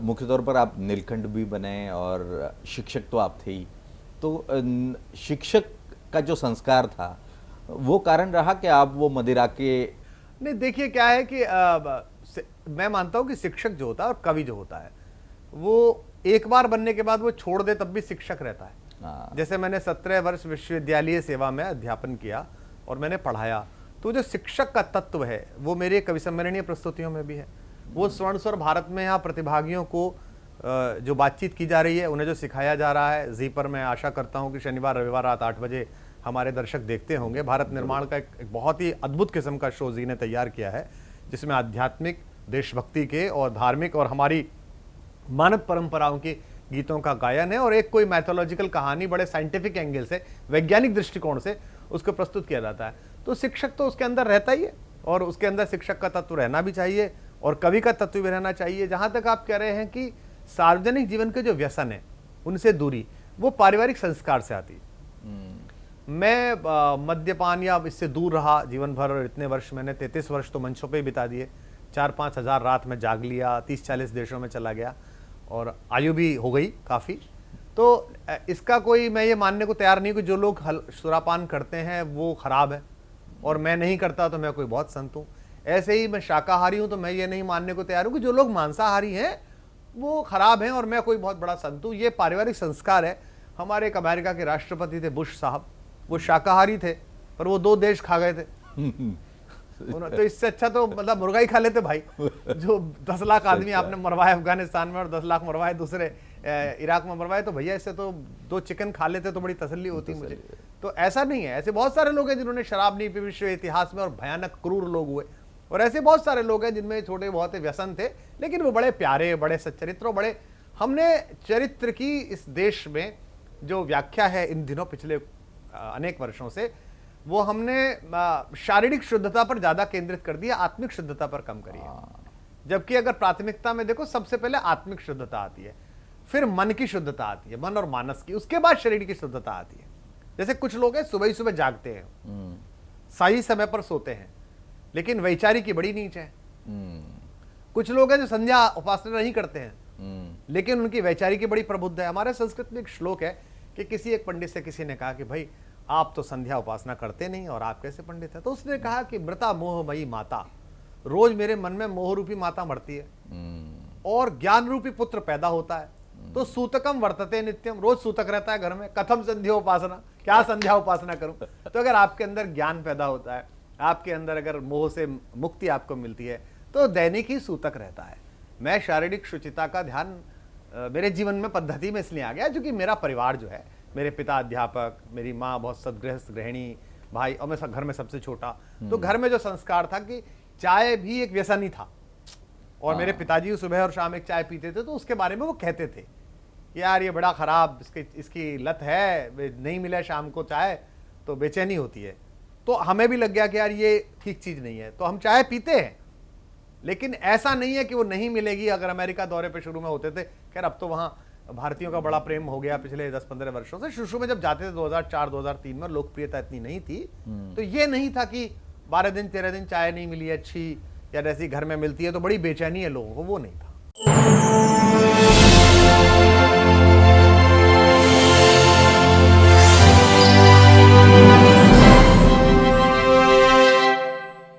मुख्य तौर पर आप नीलकंठ भी बने और शिक्षक तो आप थे ही, तो शिक्षक का जो संस्कार था वो कारण रहा कि आप वो मदिरा के? नहीं, देखिए क्या है कि मैं मानता हूं कि शिक्षक जो होता है और कवि जो होता है वो एक बार बनने के बाद वो छोड़ दे तब भी शिक्षक रहता है। जैसे मैंने 17 वर्ष विश्वविद्यालय सेवा में अध्यापन किया और मैंने पढ़ाया, तो जो शिक्षक का तत्व है वो मेरे कवि सम्मेलनीय प्रस्तुतियों में भी है। वो स्वर्ण स्वर भारत में यहाँ प्रतिभागियों को जो बातचीत की जा रही है, उन्हें जो सिखाया जा रहा है, जी पर मैं आशा करता हूँ कि शनिवार रविवार रात 8 बजे हमारे दर्शक देखते होंगे। भारत निर्माण का एक बहुत ही अद्भुत किस्म का शो जी ने तैयार किया है, जिसमें आध्यात्मिक, देशभक्ति के और धार्मिक और हमारी मानव परंपराओं के गीतों का गायन है, और एक कोई मैथोलॉजिकल कहानी बड़े साइंटिफिक एंगल से, वैज्ञानिक दृष्टिकोण से उसको प्रस्तुत किया जाता है। तो शिक्षक तो उसके अंदर रहता ही है, और उसके अंदर शिक्षक का तत्व रहना भी चाहिए और कवि का तत्व भी रहना चाहिए। जहां तक आप कह रहे हैं कि सार्वजनिक जीवन के जो व्यसन है उनसे दूरी, वो पारिवारिक संस्कार से आती है। मैं मद्यपान या इससे दूर रहा जीवन भर, और इतने वर्ष मैंने 33 वर्ष तो मंचों पे बिता दिए, 4-5 हज़ार रात में जाग लिया, 30-40 देशों में चला गया और आयु भी हो गई काफ़ी। तो इसका कोई, मैं ये मानने को तैयार नहीं कि जो लोग सुरापान करते हैं वो खराब है और मैं नहीं करता तो मैं कोई बहुत संत हूँ। ऐसे ही मैं शाकाहारी हूँ तो मैं ये नहीं मानने को तैयार हूँ कि जो लोग मांसाहारी हैं वो खराब हैं और मैं कोई बहुत बड़ा संत हूँ। ये पारिवारिक संस्कार है। हमारे एक अमेरिका के राष्ट्रपति थे बुश साहब, वो शाकाहारी थे पर वो 2 देश खा गए थे। तो इससे अच्छा तो मतलब मुर्गा ही खा लेते भाई। जो 10 लाख आदमी आपने मरवाए अफगानिस्तान में और 10 लाख मरवाए दूसरे इराक में मरवाए, तो भैया इससे तो 2 चिकन खा लेते तो बड़ी तसल्ली होती मुझे। तो ऐसा नहीं है, ऐसे बहुत सारे लोग हैं जिन्होंने शराब नहीं पी विश्व इतिहास में और भयानक क्रूर लोग हुए, और ऐसे बहुत सारे लोग हैं जिनमें छोटे बहुत व्यसन थे लेकिन वो बड़े प्यारे, बड़े सच्चरित्र, बड़े। हमने चरित्र की इस देश में जो व्याख्या है इन दिनों पिछले अनेक वर्षों से, वो हमने शारीरिक शुद्धता पर ज्यादा केंद्रित कर दिया, आत्मिक शुद्धता पर कम करी है। जबकि अगर प्राथमिकता में देखो, सबसे पहले आत्मिक शुद्धता आती है, फिर मन की शुद्धता आती है, मन और मानस की, उसके बाद शरीर की शुद्धता आती है। जैसे कुछ लोग हैं सुबह ही सुबह जागते हैं, सही समय पर सोते हैं, लेकिन वैचारिक की बड़ी नीच है। कुछ लोग हैं जो संध्या उपासना नहीं करते हैं लेकिन उनकी वैचारिक की बड़ी प्रबुद्ध है। हमारे संस्कृत में एक श्लोक है कि किसी एक पंडित से किसी ने कहा कि भाई आप तो संध्या उपासना करते नहीं और आप कैसे पंडित हैं? तो उसने कहा कि मृता मोहमयी माता, रोज मेरे मन में मोह रूपी माता मरती है और ज्ञान रूपी पुत्र पैदा होता है, तो सूतकम वर्तते नित्यम, रोज सूतक रहता है घर में, कथम संध्या उपासना, क्या संध्या उपासना करूं? तो अगर आपके अंदर ज्ञान पैदा होता है, आपके अंदर अगर मोह से मुक्ति आपको मिलती है, तो दैनिक ही सूतक रहता है। मैं शारीरिक शुचिता का ध्यान मेरे जीवन में पद्धति में इसलिए आ गया क्योंकि मेरा परिवार जो है, मेरे पिता अध्यापक, मेरी माँ बहुत सदगृहस्थ गृहिणी, भाई, और मैं घर में सबसे छोटा। तो घर में जो संस्कार था कि चाय भी एक व्यसन ही था, और मेरे पिताजी सुबह और शाम एक चाय पीते थे, तो उसके बारे में वो कहते थे यार ये बड़ा खराब, इसकी लत है, नहीं मिले शाम को चाय तो बेचैनी होती है। तो हमें भी लग गया कि यार ये ठीक चीज नहीं है, तो हम चाय पीते हैं, लेकिन ऐसा नहीं है कि वो नहीं मिलेगी। अगर अमेरिका दौरे पे शुरू में होते थे, खैर अब तो वहां भारतीयों का बड़ा प्रेम हो गया पिछले 10-15 वर्षों से। शुरू में जब जाते थे 2004-2003 में, लोकप्रियता इतनी नहीं थी, तो ये नहीं था कि 12 दिन 13 दिन चाय नहीं मिली अच्छी, या जैसी घर में मिलती है तो बड़ी बेचैनी है लोगों को, वो नहीं था।